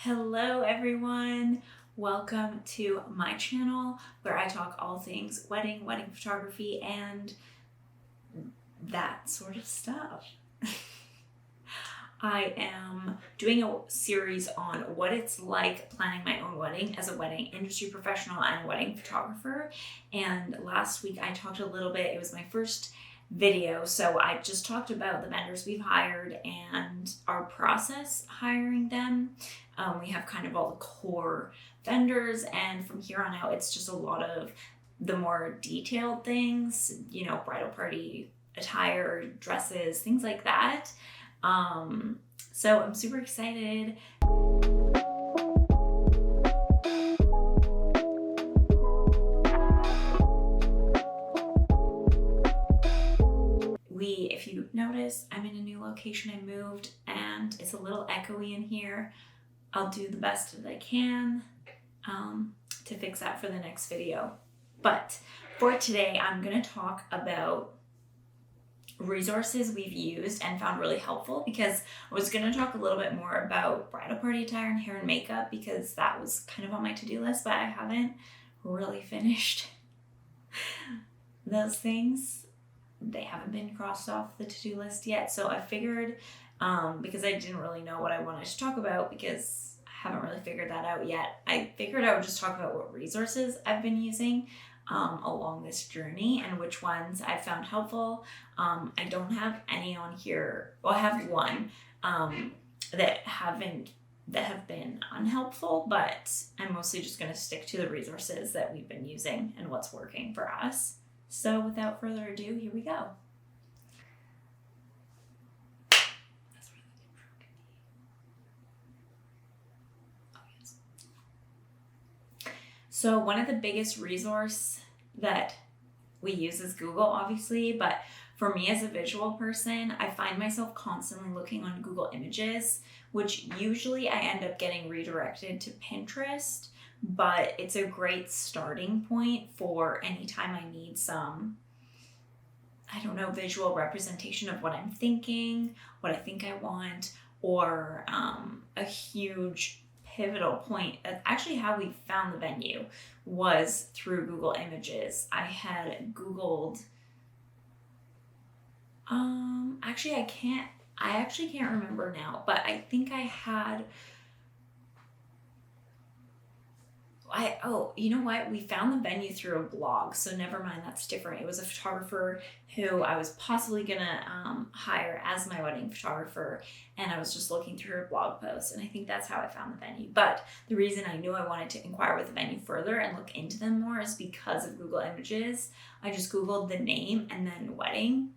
Hello everyone, welcome to my channel where I talk all things wedding photography, and that sort of stuff. I am doing a series on what it's like planning my own wedding as a wedding industry professional and a wedding photographer. And last week I talked a little bit, it was my first video, so I just talked about the vendors we've hired and our process hiring them. We have kind of all the core vendors, and from here on out it's just a lot of the more detailed things, bridal party attire, dresses, things like that. So I'm super excited. If you notice, I'm in a new location. I moved and it's a little echoey in here. I'll do the best that I can to fix that for the next video. But for today, I'm going to talk about resources we've used and found really helpful, because I was going to talk a little bit more about bridal party attire and hair and makeup because that was kind of on my to-do list, but I haven't really finished those things. They haven't been crossed off the to-do list yet. So I figured, because I didn't really know what I wanted to talk about because I haven't really figured that out yet, I figured I would just talk about what resources I've been using along this journey and which ones I found helpful. I don't have any on here. Well, I have one that have been unhelpful, but I'm mostly just going to stick to the resources that we've been using and what's working for us. So without further ado, here we go. That's where the intro can be. Oh, yes. So one of the biggest resource that we use is Google, obviously, but for me as a visual person, I find myself constantly looking on Google Images, which usually I end up getting redirected to Pinterest. But it's a great starting point for anytime I need some, visual representation of what I'm thinking, what I think I want, or a huge pivotal point. That's actually how we found the venue, was through Google Images. I had Googled, I actually can't remember now, but I think I had, you know what? We found the venue through a blog, so never mind, that's different. It was a photographer who I was possibly gonna hire as my wedding photographer, and I was just looking through her blog post, and I think that's how I found the venue. But the reason I knew I wanted to inquire with the venue further and look into them more is because of Google Images. I just Googled the name and then wedding,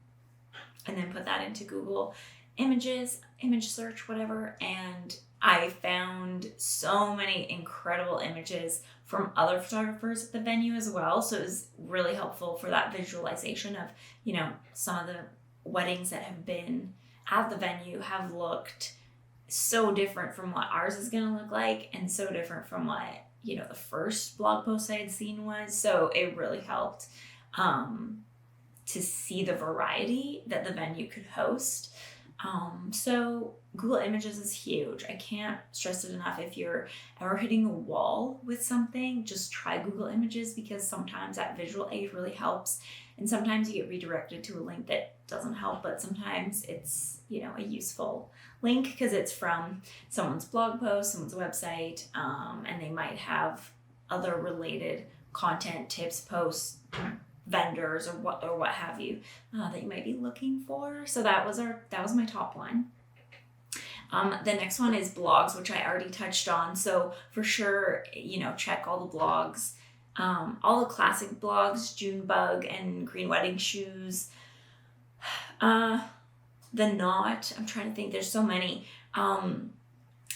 and then put that into Google Images, image search, whatever, and I found so many incredible images from other photographers at the venue as well. So it was really helpful for that visualization of, some of the weddings that have been at the venue have looked so different from what ours is going to look like, and so different from what, the first blog post I had seen was. So it really helped to see the variety that the venue could host. So Google Images is huge. I can't stress it enough. If you're ever hitting a wall with something, just try Google Images, because sometimes that visual aid really helps. And sometimes you get redirected to a link that doesn't help, but sometimes it's, a useful link because it's from someone's blog post, someone's website, and they might have other related content, tips, posts, vendors, or what have you that you might be looking for. So that was my top one. The next one is blogs, which I already touched on. So for sure, check all the blogs, all the classic blogs, Junebug and Green Wedding Shoes, The Knot. I'm trying to think. There's so many.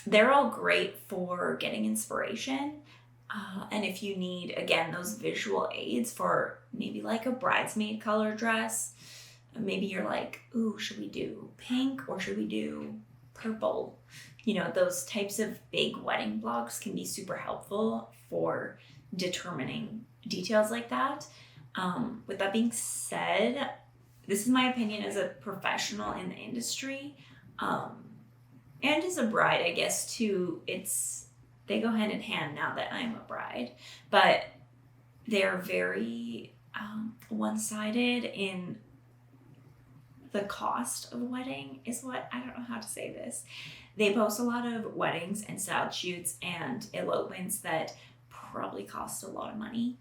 They're all great for getting inspiration. And if you need, again, those visual aids for maybe like a bridesmaid color dress, maybe you're like, ooh, should we do pink or should we do purple? Those types of big wedding blogs can be super helpful for determining details like that. With that being said, this is my opinion as a professional in the industry. And as a bride, I guess too, they go hand in hand now that I'm a bride, but they're very one-sided in the cost of a wedding is what, I don't know how to say this. They post a lot of weddings and style shoots and elopements that probably cost a lot of money.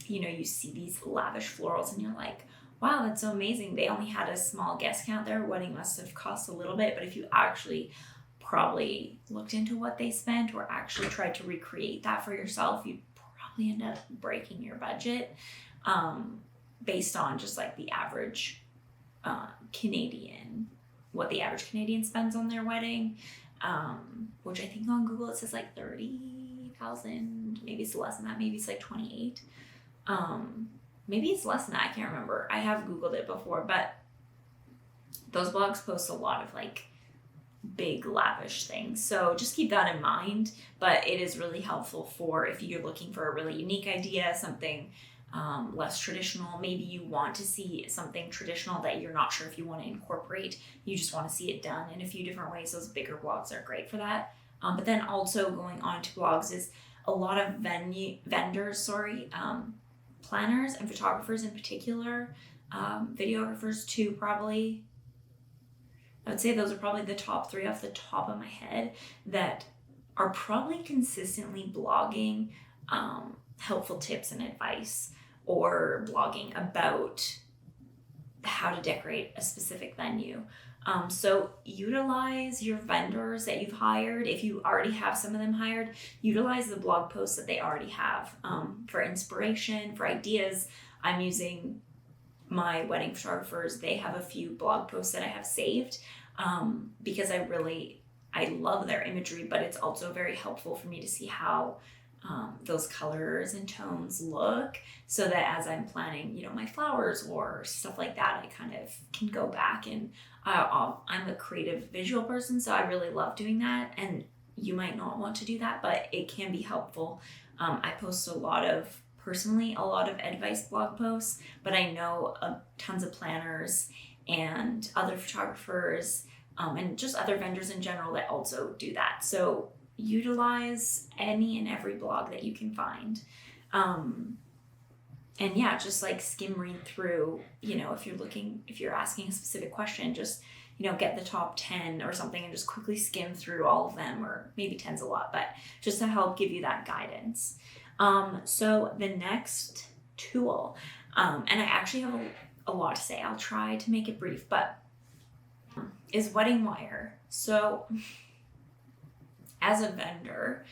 You see these lavish florals and you're like, wow, that's so amazing. They only had a small guest count. Their wedding must have cost a little bit, but if you actually probably looked into what they spent or actually tried to recreate that for yourself, you'd probably end up breaking your budget based on just like the average Canadian, what the average Canadian spends on their wedding, which I think on Google it says like 30,000. Maybe it's less than that. Maybe it's like 28. Maybe it's less than that. I can't remember. I have Googled it before, but those blogs post a lot of like big lavish things. So just keep that in mind. But it is really helpful for if you're looking for a really unique idea, something less traditional. Maybe you want to see something traditional that you're not sure if you want to incorporate. You just want to see it done in a few different ways. Those bigger blogs are great for that. But then also going on to blogs is a lot of vendors, planners and photographers in particular, videographers too, probably. I would say those are probably the top 3 off the top of my head that are probably consistently blogging helpful tips and advice or blogging about how to decorate a specific venue. So utilize your vendors that you've hired. If you already have some of them hired, utilize the blog posts that they already have for inspiration, for ideas. I'm using my wedding photographers. They have a few blog posts that I have saved because I love their imagery, but it's also very helpful for me to see how those colors and tones look, so that as I'm planning, my flowers or stuff like that, I kind of can go back and I'm a creative visual person, so I really love doing that. And you might not want to do that, but it can be helpful. I post a lot of advice blog posts, but I know tons of planners and other photographers and just other vendors in general that also do that. So utilize any and every blog that you can find. And yeah, just like skim read through, if you're asking a specific question, just, get the top 10 or something and just quickly skim through all of them, or maybe 10's a lot, but just to help give you that guidance. So the next tool, and I actually have a lot to say, I'll try to make it brief, but is Wedding Wire. So as a vendor,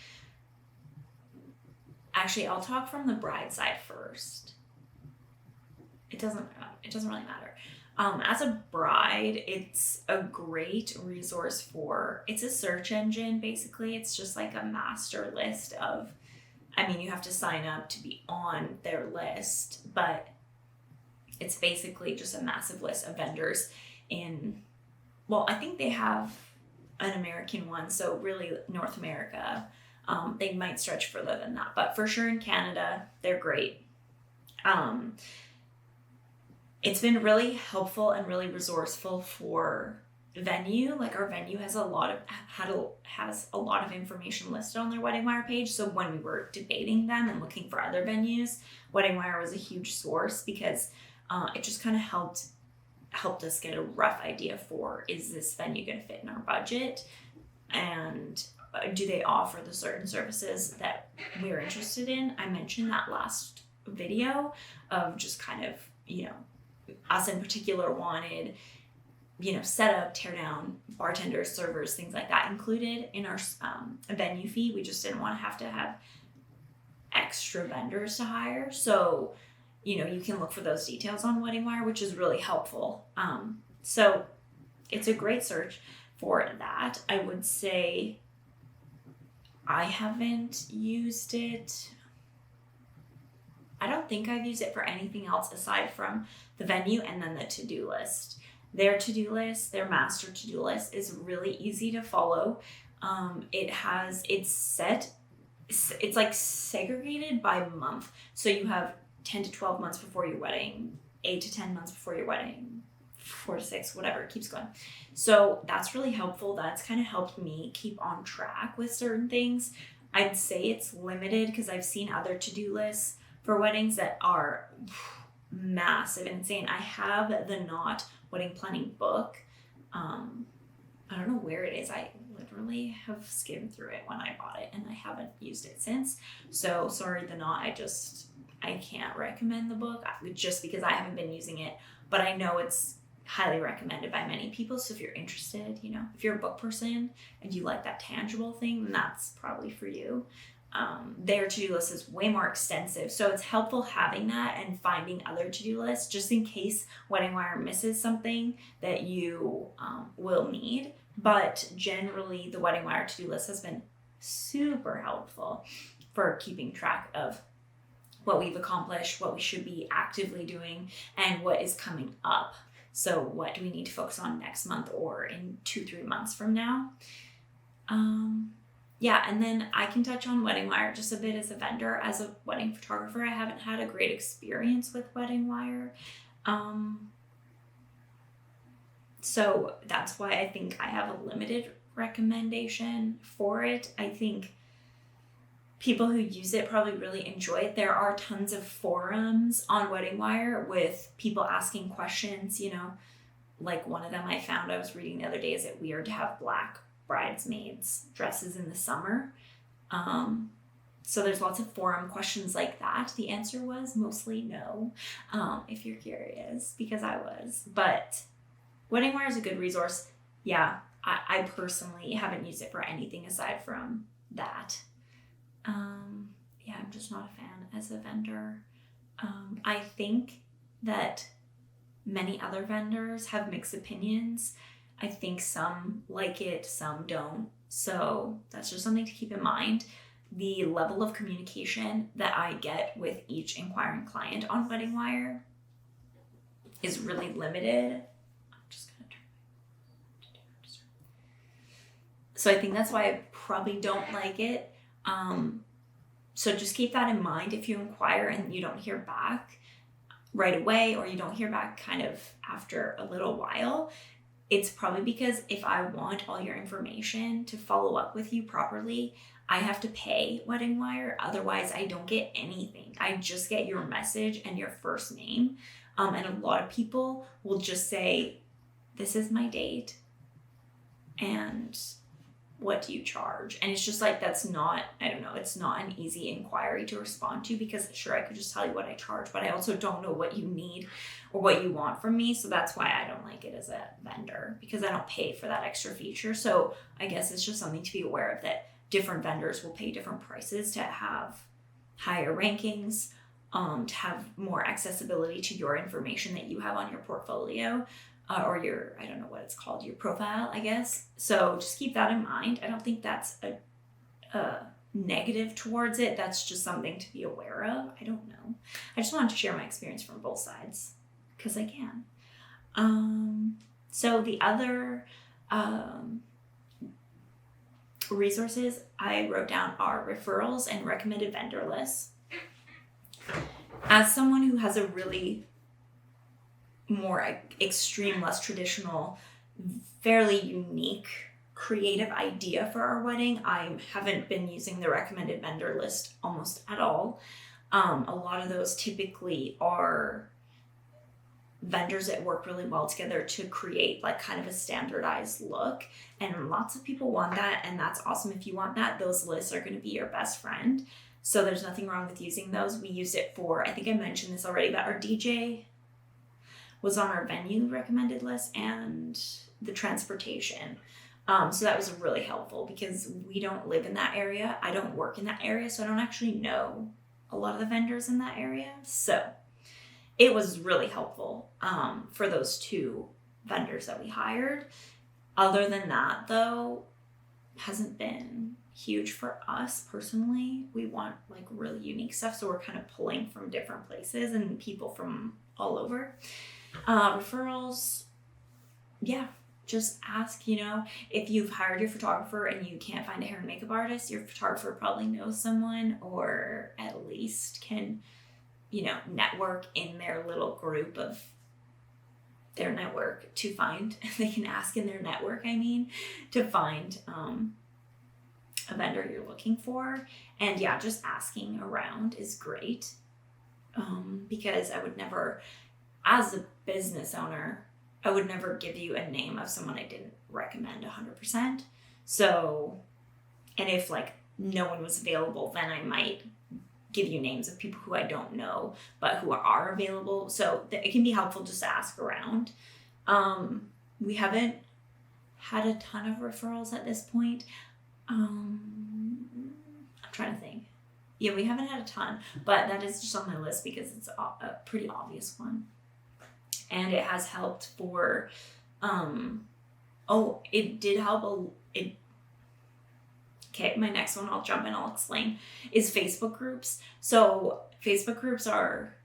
actually, I'll talk from the bride side first. It doesn't really matter. As a bride, it's a great resource it's a search engine, basically. It's just like a master list you have to sign up to be on their list, but it's basically just a massive list of vendors I think they have an American one, so really North America. They might stretch further than that, but for sure in Canada, they're great. It's been really helpful and really resourceful for venue. Like our venue has a lot of information listed on their Wedding Wire page. So when we were debating them and looking for other venues, Wedding Wire was a huge source because it just kind of helped us get a rough idea for, is this venue going to fit in our budget, and do they offer the certain services that we're interested in. I mentioned that last video of just kind of, us in particular wanted, setup, tear down, bartenders, servers, things like that included in our venue fee. We just didn't want to have extra vendors to hire. So you can look for those details on Wedding Wire, which is really helpful. So it's a great search for that. I would say I haven't used it. I don't think I've used it for anything else aside from the venue and then the to-do list. Their to-do list, their master to-do list is really easy to follow. It's like segregated by month. So you have 10 to 12 months before your wedding, 8 to 10 months before your wedding, 4 to 6, whatever, it keeps going. So that's really helpful. That's kind of helped me keep on track with certain things. I'd say it's limited because I've seen other to-do lists for weddings that are massive and insane. I have the Knot wedding planning book. I don't know where it is. I literally have skimmed through it when I bought it and I haven't used it since. So sorry, the Knot, I can't recommend the book just because I haven't been using it, but I know it's highly recommended by many people. So if you're interested, if you're a book person and you like that tangible thing, then that's probably for you. Their to-do list is way more extensive. So it's helpful having that and finding other to-do lists just in case Wedding Wire misses something that you will need. But generally the Wedding Wire to-do list has been super helpful for keeping track of what we've accomplished, what we should be actively doing, and what is coming up. So what do we need to focus on next month or in 2-3 months from now? Yeah, and then I can touch on Wedding Wire just a bit as a vendor. As a wedding photographer, I haven't had a great experience with Wedding Wire. So that's why I think I have a limited recommendation for it. I think people who use it probably really enjoy it. There are tons of forums on Wedding Wire with people asking questions, like one of them I found I was reading the other day, is it weird to have black bridesmaids dresses in the summer? So there's lots of forum questions like that. The answer was mostly no, if you're curious, because I was. But Wedding Wire is a good resource. Yeah, I personally haven't used it for anything aside from that. Yeah, I'm just not a fan as a vendor. I think that many other vendors have mixed opinions. I think some like it, some don't. So that's just something to keep in mind. The level of communication that I get with each inquiring client on Wedding Wire is really limited. I'm just going to turn. So I think that's why I probably don't like it. So just keep that in mind if you inquire and you don't hear back right away, or you don't hear back kind of after a little while. It's probably because if I want all your information to follow up with you properly, I have to pay Wedding Wire. Otherwise, I don't get anything. I just get your message and your first name. And a lot of people will just say, this is my date, and what do you charge? And it's just like, that's not, I don't know, it's not an easy inquiry to respond to, because sure, I could just tell you what I charge, but I also don't know what you need or what you want from me. So that's why I don't like it as a vendor, because I don't pay for that extra feature. So I guess it's just something to be aware of, that different vendors will pay different prices to have higher rankings, to have more accessibility to your information that you have on your portfolio. Or your, I don't know what it's called, your profile, I guess. So just keep that in mind. I don't think that's a negative towards it. That's just something to be aware of. I don't know. I just wanted to share my experience from both sides because I can. So the other resources I wrote down are referrals and recommended vendor lists. As someone who has a really more extreme, less traditional, fairly unique creative idea for our wedding, I haven't been using the recommended vendor list almost at all. A lot of those typically are vendors that work really well together to create like kind of a standardized look, and lots of people want that, and that's awesome. If you want that, those lists are going to be your best friend. So there's nothing wrong with using those. We used it for, I think I mentioned this already, but our DJ was on our venue recommended list, and the transportation. So that was really helpful because we don't live in that area. I don't work in that area, so I don't actually know a lot of the vendors in that area. So it was really helpful for those two vendors that we hired. Other than that, though, hasn't been huge for us personally. We want like really unique stuff, so we're kind of pulling from different places and people from all over. Referrals, yeah, just ask, if you've hired your photographer and you can't find a hair and makeup artist, your photographer probably knows someone, or at least can, network in their little group of their network to find, they can ask in their network, to find a vendor you're looking for. And yeah, just asking around is great, because I would never, as a business owner, I would never give you a name of someone I didn't recommend 100%. So, and if like no one was available, then I might give you names of people who I don't know, but who are available. So it can be helpful just to ask around. We haven't had a ton of referrals at this point. I'm trying to think. Yeah, we haven't had a ton, but that is just on my list because it's a pretty obvious one. And it has helped for, it did help. Okay, my next one, I'll jump in, I'll explain, is Facebook groups. So Facebook groups are,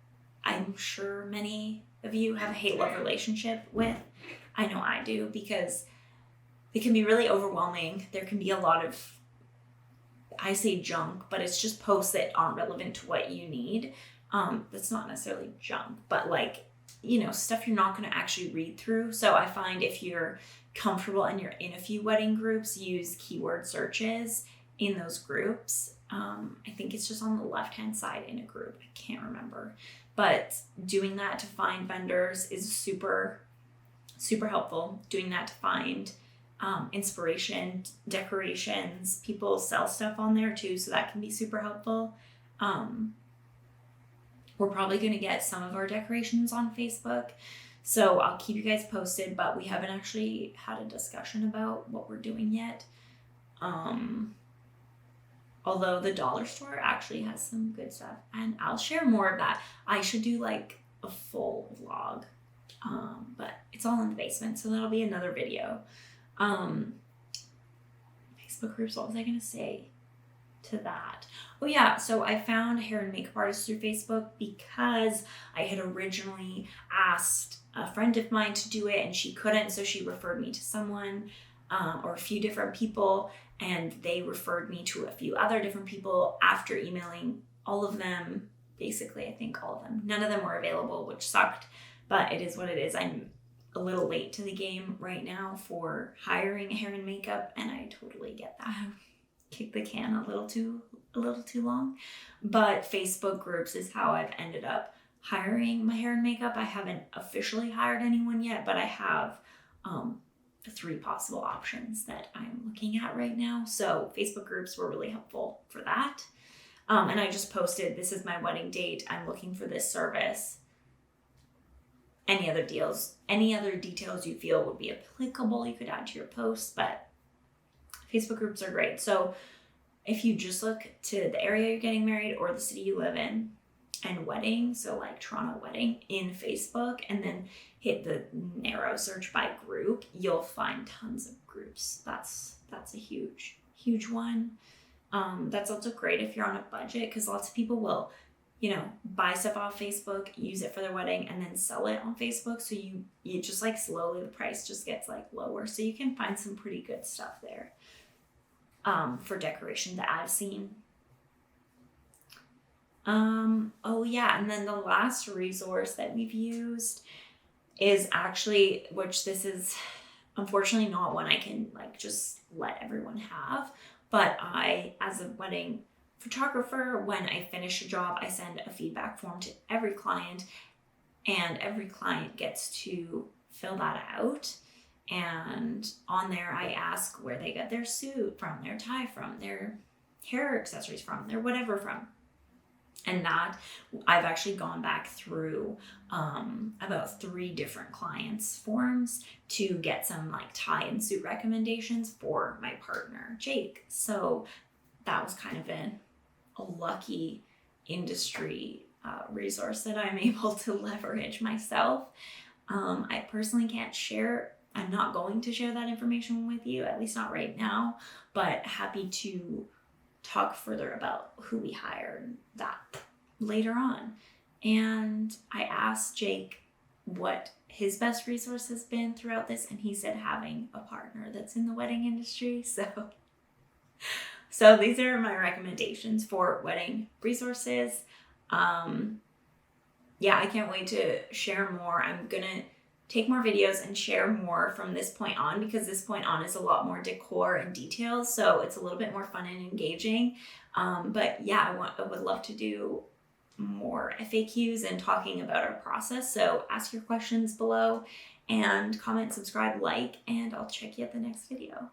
I'm sure many of you have a hate-love relationship with. I know I do, because they can be really overwhelming. There can be a lot of, I say junk, but it's just posts that aren't relevant to what you need. That's not necessarily junk, but like, stuff you're not going to actually read through. So I find if you're comfortable and you're in a few wedding groups, use keyword searches in those groups. I think it's just on the left-hand side in a group. I can't remember. But doing that to find vendors is super, super helpful. Doing that to find inspiration, decorations. People sell stuff on there too, so that can be super helpful. We're probably going to get some of our decorations on Facebook, so I'll keep you guys posted, but we haven't actually had a discussion about what we're doing yet. Although the dollar store actually has some good stuff, and I'll share more of that. I should do like a full vlog, but it's all in the basement, so that'll be another video. Facebook groups, what was I going to say to that? Oh yeah, so I found hair and makeup artists through Facebook because I had originally asked a friend of mine to do it and she couldn't, so she referred me to someone, or a few different people, and they referred me to a few other different people after emailing all of them. Basically, I think all of them. None of them were available, which sucked, but it is what it is. I'm a little late to the game right now for hiring hair and makeup, and I totally get that. Kick the can a little too long, but Facebook groups is how I've ended up hiring my hair and makeup. I haven't officially hired anyone yet, but I have 3 possible options that I'm looking at right now. So Facebook groups were really helpful for that. And I just posted, this is my wedding date, I'm looking for this service. Any other details you feel would be applicable, you could add to your posts, but Facebook groups are great. So if you just look to the area you're getting married or the city you live in and wedding, so like Toronto wedding in Facebook, and then hit the narrow search by group, you'll find tons of groups. That's a huge one. That's also great if you're on a budget, because lots of people will, buy stuff off Facebook, use it for their wedding, and then sell it on Facebook. So you just like slowly the price just gets like lower. So you can find some pretty good stuff there. For decoration that I've seen. Oh yeah, and then the last resource that we've used is actually, which this is unfortunately not one I can like just let everyone have, but I, as a wedding photographer, when I finish a job, I send a feedback form to every client, and every client gets to fill that out. And on there, I ask where they got their suit from, their tie from, their hair accessories from, their whatever from. And that, I've actually gone back through about 3 different clients' forms to get some like tie and suit recommendations for my partner, Jake. So that was kind of a lucky industry resource that I'm able to leverage myself. I personally can't share. I'm not going to share that information with you, at least not right now, but happy to talk further about who we hired that later on. And I asked Jake what his best resource has been throughout this, and he said having a partner that's in the wedding industry. So these are my recommendations for wedding resources. Yeah, I can't wait to share more. I'm gonna take more videos and share more from this point on, because this point on is a lot more decor and details, so it's a little bit more fun and engaging. But yeah, I would love to do more FAQs and talking about our process. So ask your questions below and comment, subscribe, like, and I'll check you at the next video.